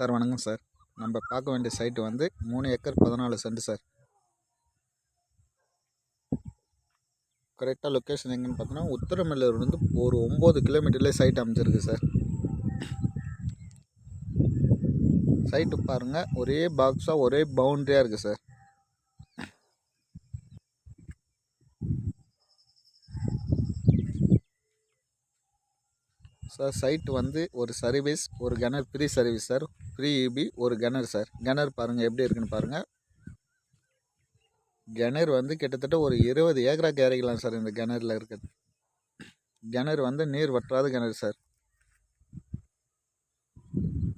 Sir வணக்கம் sir. நம்ம பார்க்க வேண்டிய சைட்டு வந்து 3 ஏக்கர் 14 சென்ட் சார். கரெக்டாக லொக்கேஷன் எங்கன்னு பார்த்தோன்னா உத்தரமேலூர்லேருந்து ஒரு 9 கிலோமீட்டர்லேயே சைட் அமைஞ்சிருக்கு சார். சைட்டு பாருங்கள், ஒரே பாக்ஸாக ஒரே பவுண்ட்ரியாக இருக்குது சார். சார் சைட்டு வந்து ஒரு சர்வீஸ், ஒரு கனர் free service sir. Free EB, ஒரு கனர் சார். கனர் பாருங்கள் எப்படி இருக்குன்னு பாருங்கள். கனர் வந்து கிட்டத்தட்ட ஒரு 20 ஏக்கராக்கு இறக்கலாம் சார். இந்த கனரில் இருக்குது கனர் வந்து நீர் வற்றாத கனர் சார்.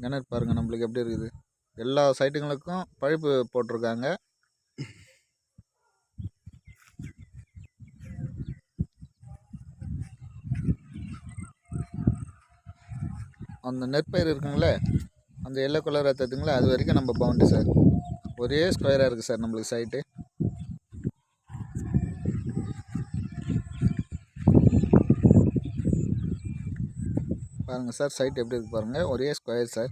கனர் பாருங்கள் நம்மளுக்கு எப்படி இருக்குது. எல்லா சைட்டுங்களுக்கும் பழுப்பு போட்டிருக்காங்க. அந்த நெற்பயிர் இருக்குங்களே, அந்த எல்லோ கலர் எடுத்துங்களா, அது வரைக்கும் நம்ம பவுண்டரி சார். ஒரே ஸ்கொயராக இருக்குது சார் நம்மளுக்கு சைட்டு. பாருங்கள் சார் சைட் எப்படி இருக்குது பாருங்கள். ஒரே ஸ்கொயர் சார்.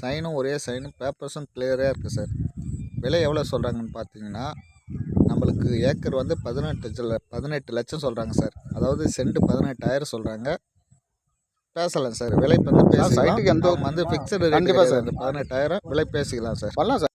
சைனும் ஒரே சைனும், பேப்பர்ஸும் கிளியராக இருக்குது சார். விலை எவ்வளோ சொல்கிறாங்கன்னு பார்த்தீங்கன்னா, நம்மளுக்கு ஏக்கர் வந்து 18 லட்சம் சொல்கிறாங்க சார். அதாவது சென்ட் 18,000 சொல்கிறாங்க. பேசலாம் சார், விலை வந்து பேசலாம். சைட்டுக்கு எந்த வந்து ஃபிக்ஸடு ரேட் கிடையாது. அந்த 18,000 விலை பேசிக்கலாம் சார்.